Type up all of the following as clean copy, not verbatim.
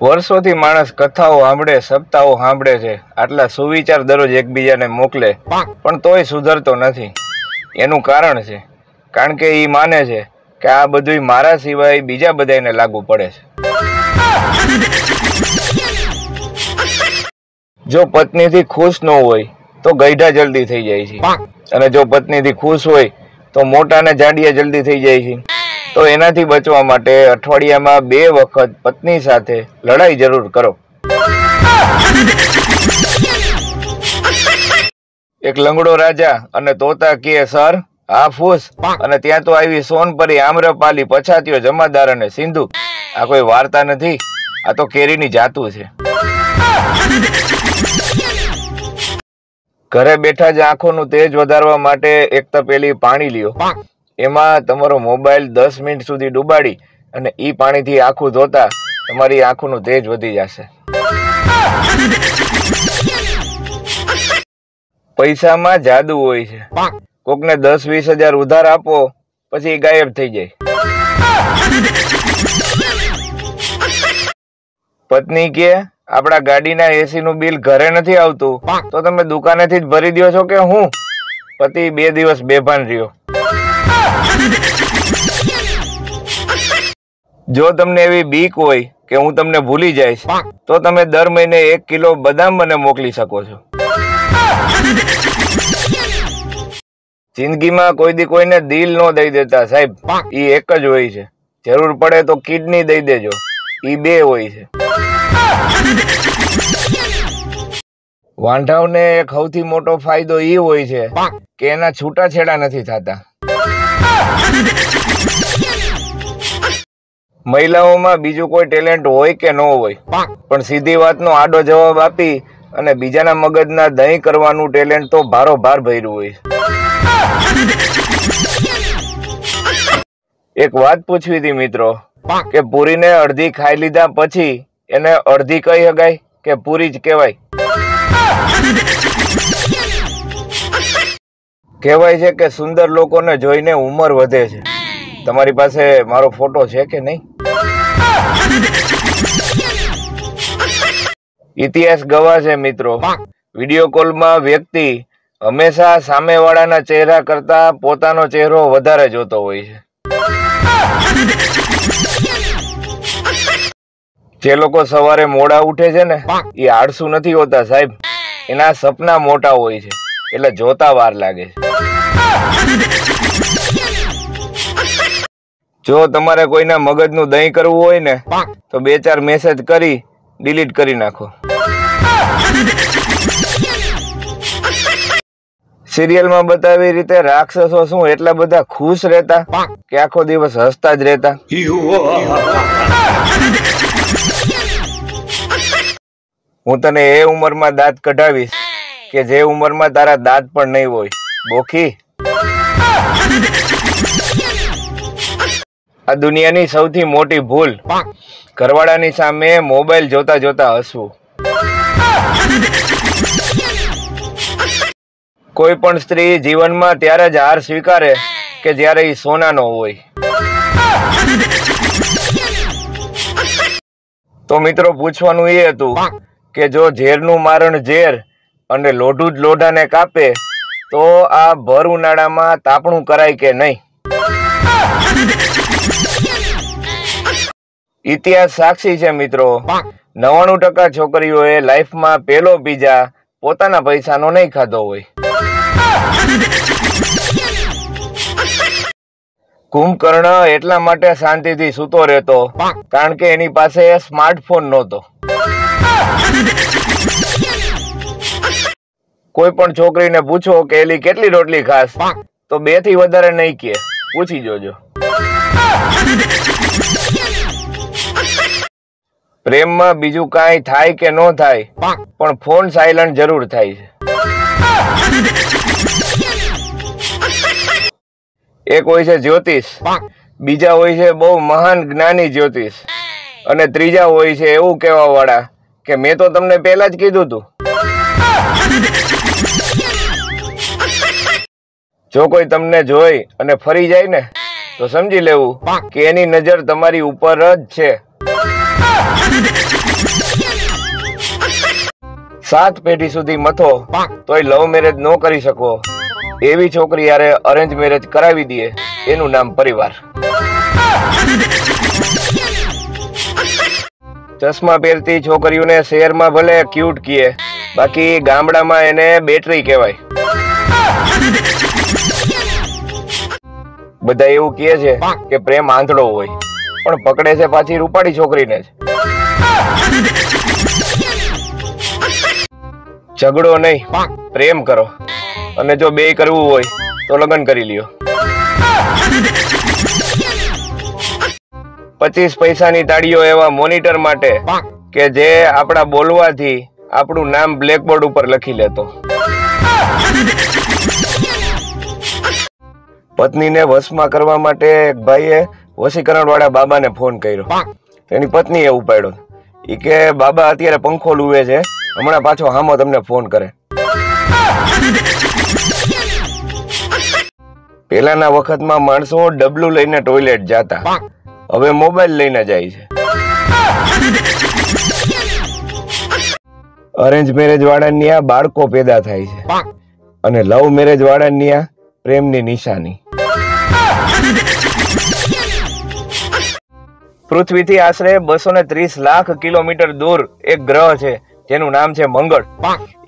વર્ષોથી માણસ કથાઓ સાંભળે, સપ્તાહો સાંભળે છે, આટલા સુવિચાર દરરોજ એકબીજાને મોકલે, પણ તોય સુધરતો નથી. એનું કારણ છે કારણ કે એ માને છે કે આ બધું મારા સિવાય બીજા બધાને લાગુ પડે છે. જો પત્નીથી ખુશ ન હોય તો ગઈઢા જલ્દી થઈ જાય છે, અને જો પત્નીથી ખુશ હોય તો મોટા ને જાડિયા જલ્દી થઈ જાય છે. તો એનાથી બચવા માટે અઠવાડિયામાં 2 વખત પત્ની સાથે લડાઈ જરૂર કરો. એક લંગડો રાજા અને તોતા કહે, સર આ ફૂસ, અને ત્યાં તો આવી સોનપરી, આમ્રપાલી, પછાતીઓ, જમાદાર અને સિંધુ. આ કોઈ વાર્તા નથી, આ તો કેરીની જાતું છે. ઘરે બેઠા જ આંખોનું તેજ વધારવા માટે એક તપેલી પાણી લ્યો, એમાં તમારો મોબાઈલ 10 મિનિટ સુધી ડુબાડી અને ઈ પાણીથી આંખું ધોતા તમારી આંખોનું તેજ વધી જશે. પૈસામાં જાદુ હોય છે. કોકને 10-20 હજાર ઉધાર આપો, પછી ગાયબ થઈ જાય. પત્ની કે આપણા ગાડીના એસી નું બિલ ઘરે નથી આવતું, તો તમે દુકાનેથી જ ભરી દો છો કે હું? પતિ 2 દિવસ બેભાન રહ્યો. જો તમને એવી બીક હોય કે હું તમને ભૂલી જઈશ, તો તમે દર મહિને 1 કિલો બદામ મને મોકલી શકો છો. જિંદગીમાં કોઈ દી કોઈને દિલ ન દઈ દેતા સાહેબ, ઈ એક જ હોય છે. જરૂર પડે તો કિડની દઈ દેજો, ઈ 2 હોય છે. વાંઢાઓને એક સૌથી મોટો ફાયદો ઈ હોય છે કે એના છૂટાછેડા નથી થતા. મહિલાઓમાં બીજું કોઈ ટેલેન્ટ હોય કે ન હોય, પણ સીધી વાતનો આડો જવાબ આપી અને બીજાના મગજના દહીં કરવાનું ટેલેન્ટ તો ભારોભાર ભર્યું હોય. એક વાત પૂછવી હતી મિત્રો, કે પૂરીને અડધી ખાઈ લીધા પછી એને અડધી કહી શકાય કે પૂરી જ કહેવાય? કહેવાય છે કે સુંદર લોકોને જોઈને ઉંમર વધે છે. તમારી પાસે મારો ફોટો છે કે નહીં? ઇતિહાસ ગવાહ છે મિત્રો, વિડીયો કોલમાં વ્યક્તિ હંમેશા સામેવાળાના ચહેરા કરતા પોતાનો ચહેરો વધારે જોતો હોય છે. જે લોકો સવારે મોડા ઉઠે છે ને, એ આળસુ નથી હોતા સાહેબ, એના સપના મોટા હોય છે, એટલે જોતા વાર લાગે છે. જો તમારે કોઈના મગજનું દહીં કરવું હોય ને, તો 2-4 મેસેજ કરી ડિલીટ કરી નાખો. સિરિયલમાં બતાવી રીતે રાક્ષસો શું એટલા બધા ખુશ રહેતા કે આખો દિવસ હસતા જ રહેતા? હું તને એ ઉંમરમાં દાંત કઢાવીશ કે જે ઉંમરમાં તારા દાંત પણ નહીં હોય, બોખી. આ દુનિયાની સૌથી મોટી ભૂલ, ઘરવાળાની સામે મોબાઈલ જોતા જોતા હસવું. કોઈ પણ સ્ત્રી જીવનમાં ત્યારે જ હાર સ્વીકારે કે જ્યારે એ સોનાનો હોય. તો મિત્રો પૂછવાનું એ હતું કે જો ઝેરનું મારણ ઝેર અને લોઢું જ લોઢાને કાપે, તો આ ભર ઉનાળામાં તાપણું કરાય કે નહીં? ઇતિહાસ સાક્ષી છે મિત્રો, 99% છોકરીઓએ લાઈફમાં પહેલો પીઝા પોતાના પૈસાનો નહીં ખાધો હોય. કુંભકર્ણ એટલા માટે શાંતિથી સૂતો રહેતો કારણ કે એની પાસે સ્માર્ટફોન નહોતો. કોઈ પણ છોકરીને પૂછો કે એલી કેટલી રોટલી ખાસ, તો 2 થી વધારે નહીં કહે, પૂછી જોજો. પ્રેમમાં બીજું કાંઈ થાય કે ન થાય, પણ ફોન સાયલન્ટ જરૂર થાય છે. એક હોય છે જ્યોતિષ, બીજા હોય છે બહુ મહાન જ્ઞાની જ્યોતિષ, અને ત્રીજા હોય છે એવું કહેવા વાળા કે મેં તો તમને પહેલા જ કીધું તું. જો કોઈ તમને જોઈ અને ફરી જાય ને, તો સમજી લેવું કે એની નજર તમારી ઉપર જ છે. 7 પેઢી સુધી મથો તોય લવ મેરેજ ન કરી શકો એવી છોકરી યારે અરેન્જ મેરેજ કરાવી દે એનું નામ પરિવાર. ચશ્મા પહેરતી છોકરીઓને શહેરમાં ભલે ક્યુટ કીએ, બાકી ગામડામાં એને બેટરી કહેવાય. બધા એવું કહે છે કે પ્રેમ આંધળો હોય, પણ પકડે છે પાછી રૂપાળી છોકરીને જ. ઝઘડો નહીં, પ્રેમ કરો, અને જો બેય કરવું હોય તો લગ્ન કરી લ્યો. 25 પૈસાની તાળીઓ એવા મોનિટર માટે કે જે આપણા બોલવાથી આપણું નામ બ્લેકબોર્ડ ઉપર લખી લેતો. પત્નીને વશમાં કરવા માટે એક ભાઈએ વશીકરણ વાળા બાબાને ફોન કર્યો. એની પત્નીએ ઉપાડ્યો. ઈ કે બાબા અત્યારે પંખો લૂવે છે, હમણાં પાછો હામો તમને ફોન કરે. પેલાના વખતમાં માણસો ડબલું લઈને ટોયલેટ જાતા, હવે મોબાઈલ લઈને જાય છે. અરેન્જ મેરેજ વાળાની આ બાળકો પેદા થાય છે, અને લવ મેરેજ વાળાની આ પ્રેમની નિશાની. પૃથ્વીથી આશરે 230 લાખ કિલોમીટર દૂર એક ગ્રહ છે જેનું નામ છે મંગળ.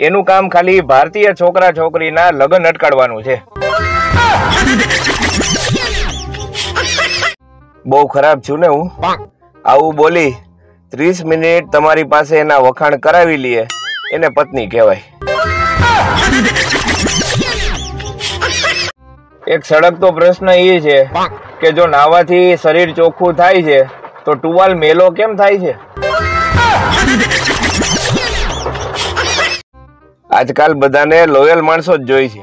એનું કામ ખાલી ભારતીય છોકરા છોકરીના લગ્ન અટકાડવાનું છે. બહુ ખરાબ છું ને હું? આવું બોલી 30 મિનિટ તમારી પાસે એના વખાણ કરાવી લઈએ એને પત્ની કહેવાય. એક સળગતો પ્રશ્ન એ છે કે જો નાવાથી શરીર ચોખ્ખું થાય છે તો ટુવાલ મેલો કેમ થાય છે? આજકાલ બધાને લોયલ માણસો જ જોઈ છે,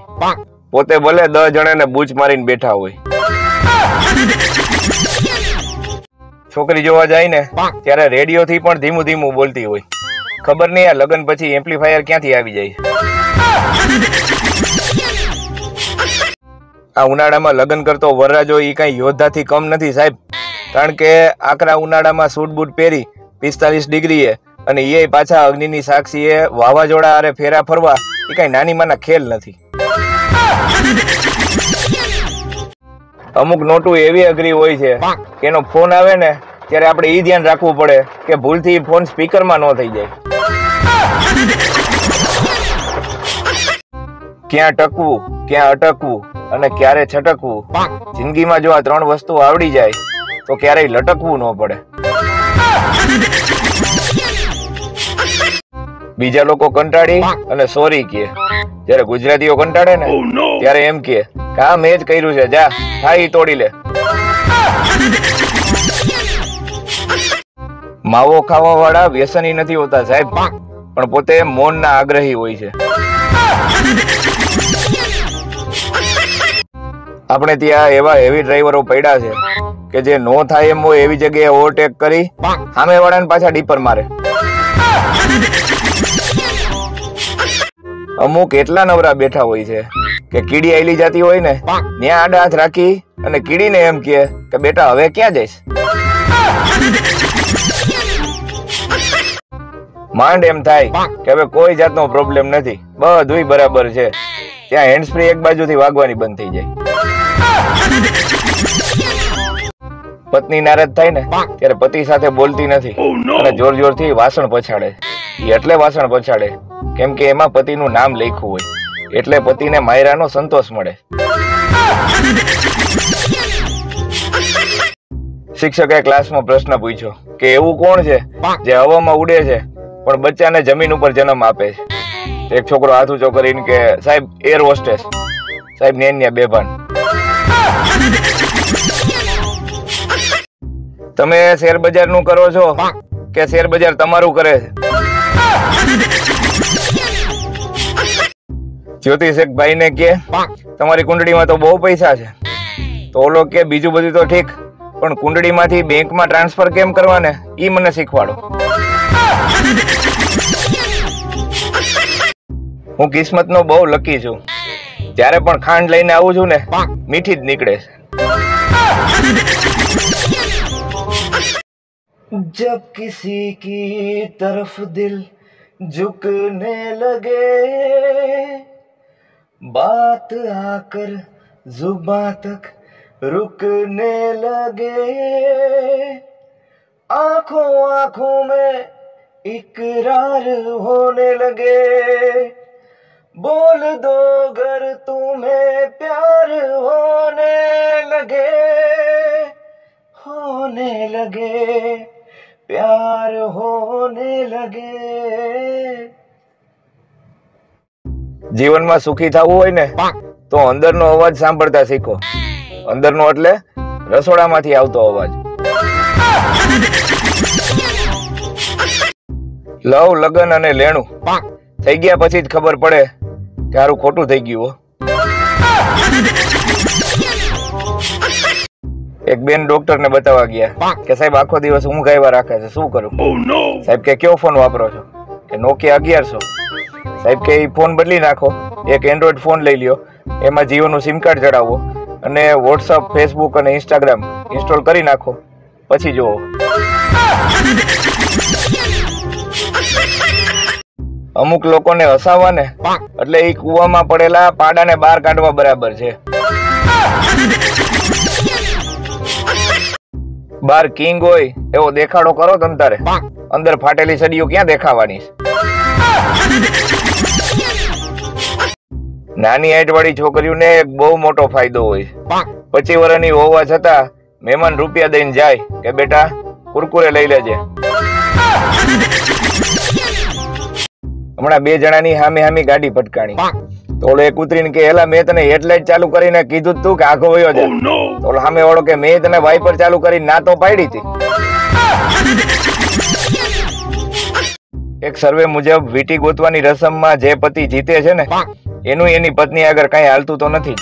પોતે ભલે 10 જણાને બૂચ મારીને બેઠા હોય. છોકરી જોવા જાય ને ત્યારે રેડિયો થી પણ ધીમું ધીમું બોલતી હોય. ખબર નહીં આ લગ્ન પછી એમ્પ્લીફાયર ક્યાંથી આવી જાય. આ ઉનાળામાં લગ્ન કરતો વરરાજો ઈ કઈ યોદ્ધાથી કમ નથી સાહેબ, કારણ કે આકરા ઉનાળામાં સૂટ બૂટ પહેરી 45 ડિગ્રીએ અને એ પાછા અગ્નિની સાક્ષીએ વાવાઝોડા આરે ફેરા ફરવા એ કઈ નાની માના ખેલ નથી. અમુક નોટું એવી અઘરી હોય છે કે એનો ફોન આવે ને ત્યારે આપણે એ ધ્યાન રાખવું પડે કે ભૂલથી ફોન સ્પીકરમાં ન થઈ જાય. ક્યાં ટકવું, ક્યાં અટકવું અને ક્યારે છટકવું, જિંદગીમાં જો આ 3 વસ્તુ આવડી જાય તો ક્યારેય લટકવું ન પડે. બીજા લોકો કંટાળી અને સોરી કહે, જયારે ગુજરાતીઓ કંટાળે ને ત્યારે એમ કહે કે આ મેં જ કર્યું છે, જા થાય તોડી લે. માવો ખાવા વાળા વ્યસની નથી હોતા સાહેબ, પણ પોતે મૌનના આગ્રહી હોય છે. આપણે ત્યાં એવા હેવી ડ્રાઈવરો પડ્યા છે કે જે નો થાય એમ હોય એવી જગ્યાએ ઓવરટેક કરી સામે વાળાને પાછા ડીપર મારે. અમુક એટલા નવરા બેઠા હોય છે કે કીડી આયલી જતી હોય ને ત્યાં આડા હાથ રાખી અને કીડીને એમ કહે કે બેટા હવે ક્યાં જઈશ? માંડ એમ થાય કે હવે કોઈ જાતનો પ્રોબ્લેમ નથી, બધુંય બરાબર છે. ત્યાં હેન્ડ ફ્રી એક બાજુથી વાગવાની બંધ થઈ જાય. પત્ની નારાજ થાય ને ત્યારે પતિ સાથે બોલતી નથી અને જોર જોરથી વાસણ પછાડે. એટલે વાસણ પછાડે કેમ કે એમાં પતિનું નામ લખ્યું હોય, એટલે પતિને માયરાનો સંતોષ મળે. શિક્ષકે ક્લાસમાં પ્રશ્ન પૂછ્યો કે એવું કોણ છે જે હવામાં ઉડે છે પણ બચ્ચાને જમીન ઉપર જન્મ આપે છે? એક છોકરો હાથ ઊંચો કરીને કે સાહેબ એર હોસ્ટેસ. સાહેબ નેન્યા બેભાન. તમે શેર બજાર નું કરો છો કે શેર બજાર તમારું કરે છે? જ્યોતિષ એક ભાઈ ને કે તમારી કુંડળીમાં તો બહુ પૈસા છે. તો ઓલો કે બીજું બધું તો ઠીક, પણ કુંડળીમાંથી બેંકમાં ટ્રાન્સફર કેમ કરવાને ઈ મને શીખવાડો. હું કિસ્મતનો બહુ લકી છું. જ્યારે પણ ખાંડ લઈને આવું છું ને મીઠી જ નીકળે છે. जब किसी की तरफ दिल झुकने लगे, बात आकर जुबां तक रुकने लगे, आंखों आंखों में इकरार होने लगे, बोल दो अगर तुम्हें प्यार होने लगे, प्यार होने लगे। જીવનમાં સુખી થવું હોય ને તો અંદરનો અવાજ સાંભળતા શીખો. અંદરનો એટલે રસોડામાંથી આવતો અવાજ. લવ, લગન અને લેણું થઈ ગયા પછી જ ખબર પડે કે હારું ખોટું થઈ ગયું. એક બેન ડોક્ટર ને બતાવવા ગયા કે સાહેબ આખો દિવસ ઊંઘ આવ્યા રાખે છે, શું કરું? સાહેબ કે કયો ફોન વાપરો છો? કે Nokia 1100. સાહેબ કે ફોન બદલી નાખો, એક એન્ડ્રોઈડ ફોન લઈ લ્યો, એમાં જીઓનું સિમ કાર્ડ ચડાવો અને વોટ્સઅપ, ફેસબુક અને ઇન્સ્ટાગ્રામ ઇન્સ્ટોલ કરી નાખો, પછી જુઓ. અમુક લોકોને હસાવવા ને એટલે એ કુવામાં પડેલા પાડાને બહાર કાઢવા બરાબર છે. બાર કિંગ હોય એવો દેખાડો કરો તમ તારે, અંદર ફાટેલી સડીઓ ક્યાં દેખાવાની? નાની હાઈટ વાળી છોકરીઓને એક બહુ મોટો ફાયદો હોય. 25 વર્ષની હોવા છતાં મહેમાન રૂપિયા દઈને જાય કે બેટા કુરકુરે લઈ લેજે. હમણાં 2 જણાની હામી ગાડી પટકાણી. તો ઓલો એક ઉતરીને કે એલા મેં તને હેડલાઇટ ચાલુ કરીને કીધું તું કે આખો વયો છે. તો ઓલો સામે વાળો કે મેં તને વાઇપર ચાલુ કરીને ના તો પાડી હતી. એક સર્વે મુજબ વીટી ગોતવાની રસમમાં જે પતિ જીતે છે ને એનું એની પત્ની આગળ કઈ હાલતું તો નથી,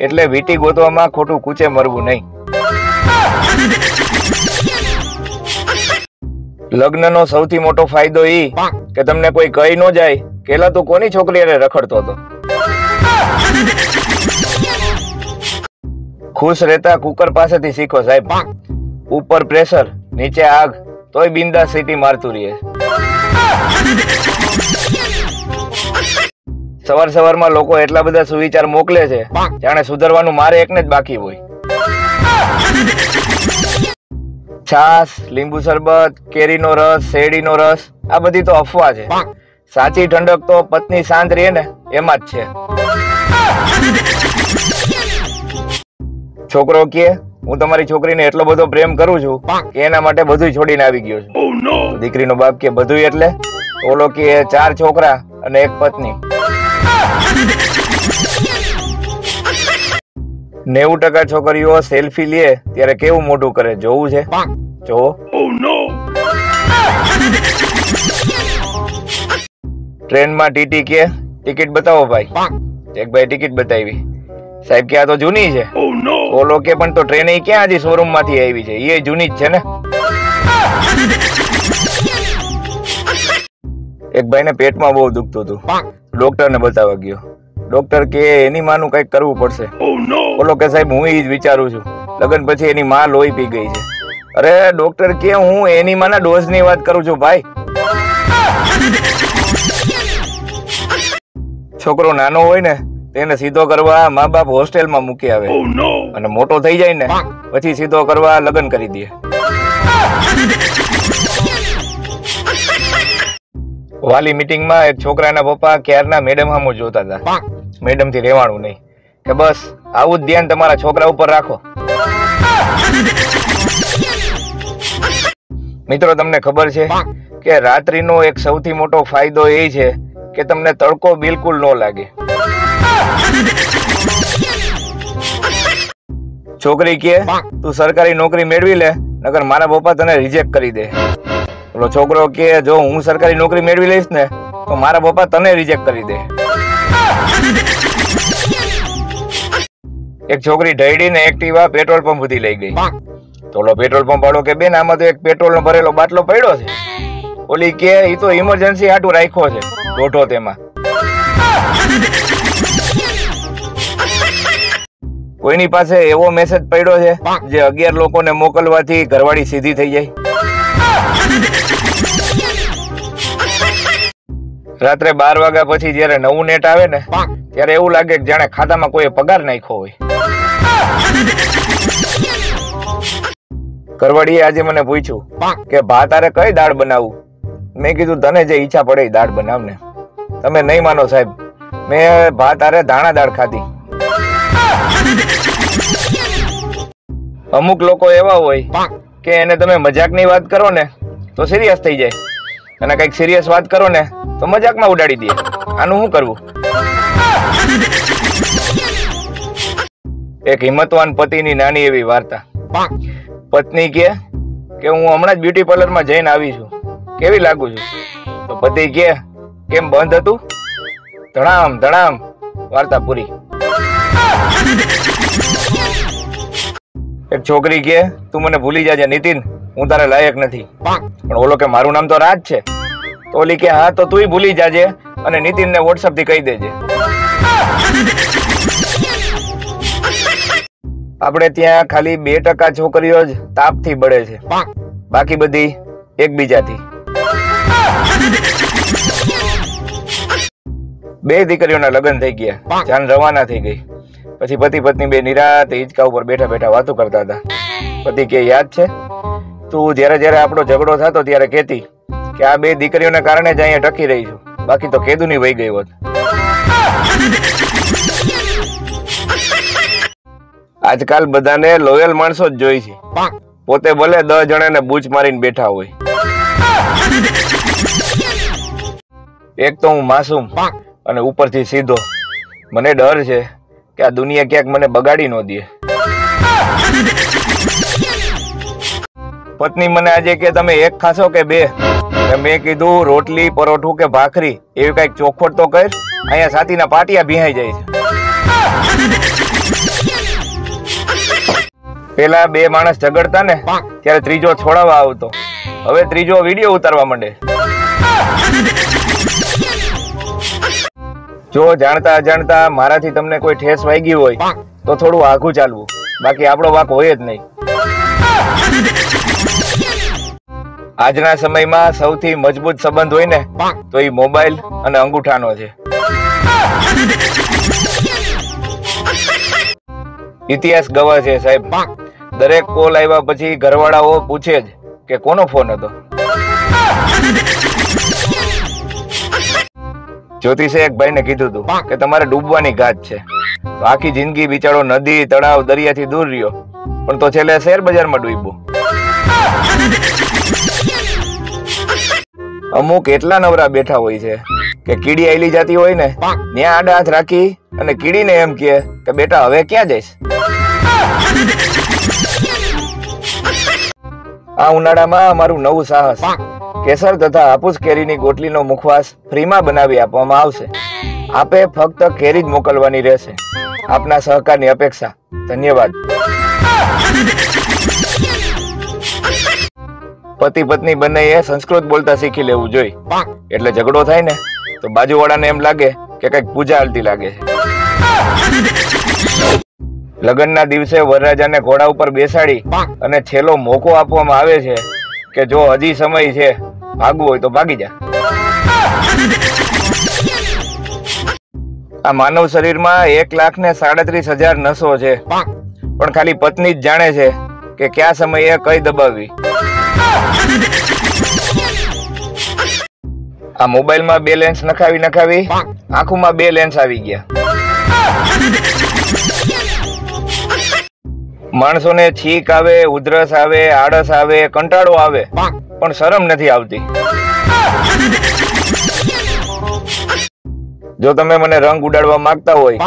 એટલે વીટી ગોતવામાં ખોટું કૂચે મરવું નહીં. લગ્નનો સૌથી મોટો ફાયદો ઈ કે તમને કોઈ કહી ન જાય કે એલા તું કોની છોકરી હારે રખડતો હતો. ખુશ રહેતા કુકર પાસેથી શીખો સાહેબ. ઉપર પ્રેશર, નીચે આગ, તોય બિંદાસ સીટી મારતું રહે. સવારમાં લોકો એટલા બધા સુવિચાર મોકલે છે જાણે સુધરવાનું મારે એકને જ બાકી હોય. છાસ, લીંબુ શરબત, કેરીનો રસ, શેરડીનો રસ આ બધી તો અફવા છે. સાચી ઠંડક તો પત્ની શાંત રહે ને એમાં જ છે. છોકરો કે હું તમારી છોકરીને એટલો બધો પ્રેમ કરું છું કે એના માટે બધું છોડીને આવી ગયો છું. દીકરીનો બાપ કે બધું એટલે? ઓલો કે 4 છોકરા અને 1 પત્ની. 90% છોકરીઓ સેલ્ફી લે ત્યારે કેવું મોઢું કરે જોવું છે? જોવો. ટ્રેનમાં ટીટી કે ટિકિટ બતાવો ભાઈ. એક ભાઈ ટિકિટ બતાવી. સાહેબ કે આ તો જૂની છે. ઓલો કે પણ તો ટ્રેન ક્યાં હજી શોરૂમ માંથી આવી છે, એ જૂની જ છે ને. એક ભાઈને પેટમાં બહુ દુખતું હતું, ડોક્ટર ને બતાવવા ગયો. ડોક્ટર કે એની માનું કઈક કરવું પડશે. ઓલો કે સાહેબ હું એ જ વિચારું છું, લગ્ન પછી એની માં લોહી પી ગઈ છે. અરે ડોક્ટર કે હું એની માના ડોઝ ની વાત કરું છું ભાઈ. છોકરો નાનો હોય ને તેને સીધો કરવા મા બાપ હોસ્ટેલમાં મૂકી આવે અને મોટો થઈ જાય ને પછી સીધો કરવા લગ્ન કરી દે. વાલી મીટિંગમાં એક છોકરાના પપ્પા ક્યારના મેડમ સામું જોતા હતા. મેડમ થી રહેવાનું નહીં કે બસ આવું જ ધ્યાન તમારા છોકરા ઉપર રાખો. મિત્રો તમને ખબર છે કે રાત્રિનો એક સૌથી મોટો ફાયદો એ છે કે તમને તડકો બિલકુલ ન લાગે. છોકરી કે તું સરકારી નોકરી મેળવી લે નકર મારા પપ્પા તને રિજેક્ટ કરી દે. ઓલો છોકરો કે જો હું સરકારી નોકરી મેળવી લઈશ ને તો મારા પપ્પા તને રિજેક્ટ કરી દે. એક છોકરી ઢળીને એક્ટિવા પેટ્રોલ પંપ સુધી લઈ ગઈ. તો ઓલો પેટ્રોલ પંપ વાળો કે બેન આમાં તો એક પેટ્રોલ નો ભરેલો બાટલો પડ્યો છે. ઓલી કે એ તો ઇમરજન્સી હાટું રાખ્યો છે દોઢો તેમાં. કોઈની પાસે એવો મેસેજ પડ્યો છે જે 11 લોકોને મોકલવાથી ઘરવાળી સીધી થઈ જાય. રાત્રે 12 વાગ્યા પછી જયારે નવું નેટ આવે ને ત્યારે એવું લાગે કે જાણે ખાતામાં કોઈ પગાર નાખ્યો હોય. કરવડીએ આજે મને પૂછ્યું કે ભા તારે કઈ દાળ બનાવું. મેં કીધું તને જે ઈચ્છા પડે એ દાળ બનાવ ને. તમે નહીં માનો સાહેબ, મેં ભા તારે ધાણા દાળ ખાધી. અમુક લોકો એવા હોય કે એને તમે મજાકની વાત કરો ને તો સિરિયસ થઈ જાય, અને કઈક સિરિયસ વાત કરો ને તો મજાકમાં ઉડાડી દે. આનું શું કરવું? એક હિંમતવાન પતિની નાની એવી વાર્તા. પત્ની કે હું હમણાં જ બ્યુટી પાર્લરમાં જઈને આવી છું, કેવી લાગુ છું? તો પતિ કે કેમ બંધ હતું? ધડામ ધડામ વાર્તા પૂરી. એક છોકરી કે તું મને ભૂલી જાજે નીતિન, હું તારે લાયક નથી. પણ ઓલો કે મારું નામ તો રાજ છે. તો ઓલી કે હા તો તુંય ભૂલી જાજે અને નીતિનને વોટ્સઅપ થી કહી દેજે. આપણે ત્યાં ખાલી 2% છોકરીઓ જ તાપથી બળે છે, બાકી બધી એકબીજાથી. 2 દીકરીઓના લગ્ન થઈ ગયા, જાન રવાના થઈ ગઈ. પછી પતિ પત્ની બે નિરાતે હિંચકા ઉપર બેઠા બેઠા વાતો કરતા હતા. પતિ કે યાદ છે તું જયારે જયારે આપણો ઝઘડો થતો ત્યારે કહેતી કે આ 2 દીકરીઓને કારણે જ અહીંયા ટકી રહી છું, બાકી તો કેદુની વહી ગઈ હોત. આજકાલ બધાને લોયલ માણસો જ જોઈ છે, પોતે ભલે 10 જણાને બૂચ મારીને બેઠા હોય. એક તો હું માસૂમ અને ઉપરથી સીધો. મને ડર છે કે આ દુનિયા ક્યાંક મને બગાડી ન દે. પત્ની મને આજે કે તમે એક ખાશો કે 2? મેં કીધું રોટલી પરોઠું કે ભાખરી એવી કઈક ચોખવટ તો કર, અહીંયા સાતીના પાટિયા ભીહાઈ જાય છે. પેલા 2 માણસ ઝઘડતા ને ત્યારે ત્રીજો છોડાવવા આવતો, હવે ત્રીજો વિડીયો ઉતારવા માંડે. જો જાણતા અજાણતા મારાથી તમને કોઈ ઠેસ વાગી હોય તો થોડું આઘું ચાલવું, બાકી આપણો વાક હોય જ નહીં. આજના સમયમાં સૌથી મજબૂત સંબંધ હોય ને તો એ મોબાઈલ અને અંગૂઠાનો છે. ઇતિહાસ ગવાહ છે સાહેબ. દરેક કોલ આવ્યા પછી ઘરવાળાઓ પૂછે જ કે કોનો ફોન હતો. જ્યોતિષે એક ભાઈને કીધું હતું કે તમારે ડૂબવાની ગાત છે. તો આખી જિંદગી બિચારો નદી તળાવ દરિયાથી દૂર રહ્યો, પણ તો છેલ્લે શેર બજારમાં ડૂબ્યો. અમુક એટલા નવરા બેઠા હોય છે કે કીડી આયલી જતી હોય ને ત્યાં આડા હાથ રાખી અને કીડીને એમ કે બેટા હવે ક્યાં જઈશ? આ ઉનાળામાં અમારું નવું સાહસ, કેસર તથા હાપુસ કેરીની ગોટલીનો મુખવાસ ફ્રીમાં બનાવી આપવામાં આવશે. આપે ફક્ત કેરી જ મોકલવાની રહેશે. આપના સહકારની અપેક્ષા. ધન્યવાદ. પતિ પત્ની બંનેએ સંસ્કૃત બોલતા શીખી લેવું જોઈએ, એટલે ઝઘડો થાય ને તો બાજુવાળાને એમ લાગે કે કઈક પૂજા હાલતી લાગે છે. લગ્નના દિવસે વરરાજાને ઘોડા ઉપર બેસાડી અને છેલ્લો મોકો આપવામાં આવે છે કે જો હજી સમય છે, ભાગવું હોય તો ભાગી જા. આ માનવ શરીરમાં 1,37,000 નસો છે, પણ ખાલી પત્ની જ જાણે છે કે કયા સમયે કઈ દબાવવી. આ મોબાઈલમાં 2 લેન્સ નખાવી આંખોમાં 2 લેન્સ આવી ગયા. માણસોને છીક આવે, ઉધરસ આવે, આળસ આવે, કંટાળો આવે, પણ શરમ નથી આવતી. જો તમે મને રંગ ઉડાડવા માંગતા હોય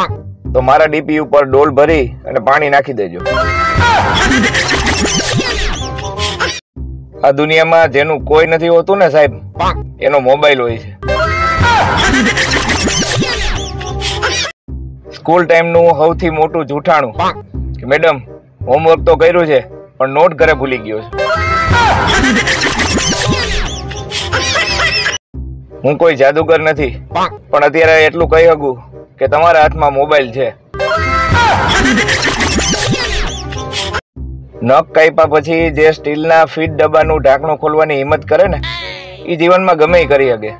તો મારા ડીપી ઉપર ડોલ ભરી અને પાણી નાખી દેજો. આ દુનિયામાં જેનું કોઈ નથી હોતું ને સાહેબ, એનો મોબાઈલ હોય છે. સ્કૂલ ટાઈમનું સૌથી મોટું જૂઠાણું કે મેડમ હોમવર્ક તો કર્યું છે પણ નોટ ઘરે ભૂલી ગયો છે. હું કોઈ જાદુગર નથી, પણ અત્યારે એટલું કહી શકું કે તમારા હાથમાં મોબાઈલ છે. નખ કાપ્યા પછી જે સ્ટીલના ફીટ ડબ્બાનું ઢાંકણું ખોલવાની હિંમત કરે ને, એ જીવનમાં ગમે કરી શકે.